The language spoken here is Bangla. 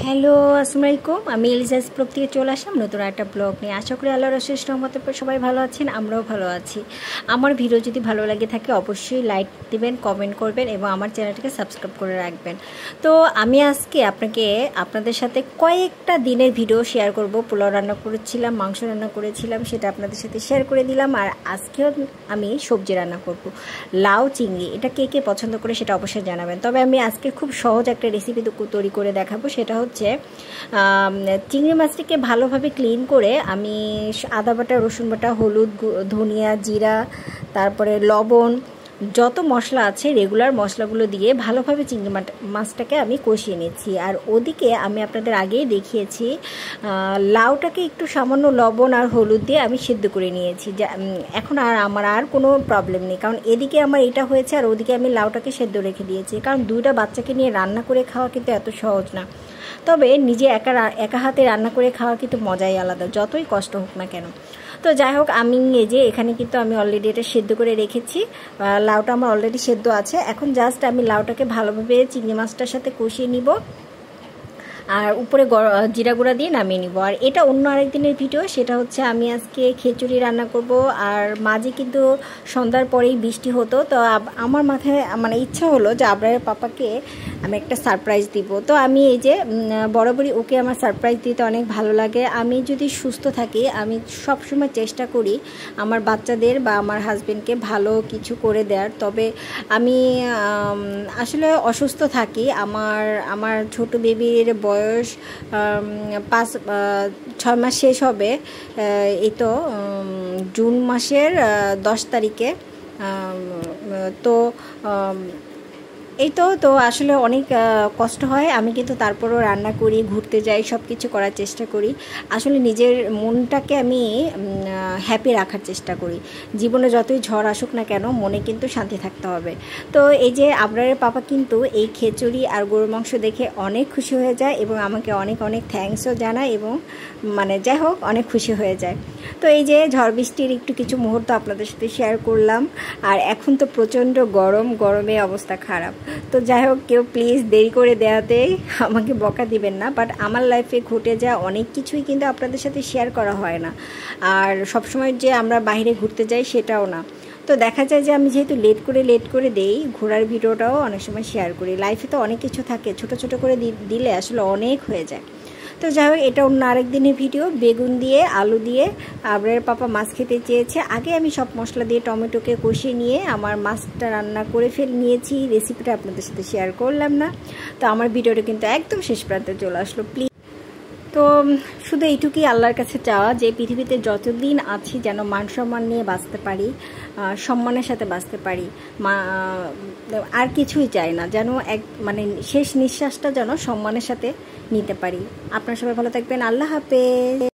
হ্যালো আসসালামু আলাইকুম। আমি এলিজাস ব্লগ থেকে চলে আসলাম নতুন একটা ব্লগ নিয়ে। আশা করি আল্লাহর অশেষ রহমতে সবাই ভালো আছেন, আমরাও ভালো আছি। আমার ভিডিও যদি ভালো লাগে থাকে অবশ্যই লাইক দিবেন, কমেন্ট করবেন এবং আমার চ্যানেলটাকে সাবস্ক্রাইব করে রাখবেন। তো আমি আজকে আপনাদের সাথে কয়েকটা দিনের ভিডিও শেয়ার করব। পোলাও রান্না করেছিলাম, মাংস রান্না করেছিলাম, সেটা আপনাদের সাথে শেয়ার করে দিলাম। আর আজকেও আমি সবজি রান্না করব, লাউ চিংড়ি। এটা কে কে পছন্দ করে সেটা অবশ্যই জানাবেন। তবে আমি আজকে খুব সহজ একটা রেসিপি তৈরি করে দেখাবো। সেটা হচ্ছে চিংড়ি মাছটিকে ভালোভাবে ক্লিন করে আমি আদা বাটা, রসুন বাটা, হলুদ, ধনিয়া, জিরা, তারপরে লবণ, যত মশলা আছে রেগুলার মশলাগুলো দিয়ে ভালোভাবে চিংড়ি মাছটাকে আমি কষিয়ে নিচ্ছি। আর ওদিকে আমি আপনাদের আগেই দেখিয়েছি লাউটাকে একটু সামান্য লবণ আর হলুদ দিয়ে আমি সিদ্ধ করে নিয়েছি। এখন আমার আর কোনো প্রবলেম নেই, কারণ এদিকে আমার এটা হয়েছে আর ওদিকে আমি লাউটাকে সেদ্ধ রেখে দিয়েছি। কারণ দুইটা বাচ্চাকে নিয়ে রান্না করে খাওয়া কিন্তু এত সহজ না। তবে নিজে একা হাতে রান্না করে খাওয়া কিন্তু মজাই আলাদা, যতই কষ্ট হোক না কেন। তো যাই হোক, আমি এখানে কিন্তু আমি অলরেডি এটা সেদ্ধ করে রেখেছি। লাউটা আমার অলরেডি সেদ্ধ আছে। এখন জাস্ট আমি লাউটাকে ভালোভাবে চিংড়ি মাছটার সাথে কষিয়ে নিব আর উপরে জিরা গুঁড়া দিয়ে নামিয়ে নিব। আর এটা অন্য আরেকদিনের ভিডিও, সেটা হচ্ছে আমি আজকে খিচুড়ি রান্না করব। আর মাঝে কিন্তু সন্ধ্যার পরেই বৃষ্টি হতো, তো আমার মাথায় ইচ্ছা হলো যে আবরারের পাপাকে আমি একটা সারপ্রাইজ দিব। তো আমি বরাবরই ওকে আমার সারপ্রাইজ দিতে অনেক ভালো লাগে। আমি যদি সুস্থ থাকি আমি সবসময় চেষ্টা করি আমার বাচ্চাদের বা আমার হাজবেন্ডকে ভালো কিছু করে দেওয়ার। তবে আমি আসলে অসুস্থ থাকি। আমার ছোট বেবির বয়স 6 মাস শেষ হবে এই তো জুন মাসের 10 তারিখে। তো তো আসলে অনেক কষ্ট হয়। আমি কিন্তু তারপরও রান্না করি, ঘুরতে যাই, সব কিছু করার চেষ্টা করি। আসলে নিজের মনটাকে আমি হ্যাপি রাখার চেষ্টা করি। জীবনে যতই ঝড় আসুক না কেন মনে কিন্তু শান্তি থাকতে হবে। তো আবরারের পাপা কিন্তু এই খিচুড়ি আর গরুর মাংস দেখে অনেক খুশি হয়ে যায় এবং আমাকে অনেক অনেক থ্যাঙ্কসও জানায় এবং যাই হোক অনেক খুশি হয়ে যায়। তো ঝড় বৃষ্টির একটু কিছু মুহূর্ত আপনাদের সাথে শেয়ার করলাম। আর এখন তো প্রচণ্ড গরমে অবস্থা খারাপ। তো যাই হোক, কেউ প্লিজ দেরি করে দেওয়াতেই আমাকে বকা দিবেন না। বাট আমার লাইফে ঘটে যাওয়া অনেক কিছুই কিন্তু আপনাদের সাথে শেয়ার করা হয় না। আর সবসময় যে আমরা বাইরে ঘুরতে যাই সেটাও না। তো দেখা যায় যে আমি যেহেতু লেট করে দেই, ঘোরার ভিডিওটাও অনেক সময় শেয়ার করি। লাইফে তো অনেক কিছু থাকে, ছোট ছোট করে দিলে আসলে অনেক হয়ে যায়। তো যাই হোক, এটা অন্য আরেকদিনের ভিডিও। বেগুন দিয়ে আলু দিয়ে আবরারের পাপা মাছ খেতে চেয়েছে। আগে আমি সব মশলা দিয়ে টমেটোকে কষিয়ে নিয়ে আমার মাছটা রান্না করে নিয়েছি। রেসিপিটা আপনাদের সাথে শেয়ার করলাম না। তো আমার ভিডিওটা কিন্তু একদম শেষ প্রান্তে চলে আসলো। প্লিজ, তো শুধু এইটুকুই আল্লাহর কাছে চাওয়া যে পৃথিবীতে যতদিন আছি যেন মান সম্মান নিয়ে বাঁচতে পারি, সম্মানের সাথে বাঁচতে পারি। আর কিছুই চাই না, যেন শেষ নিঃশ্বাসটা যেন সম্মানের সাথে নিতে পারি। আপনারা সবাই ভালো থাকবেন। আল্লাহ হাফেজ।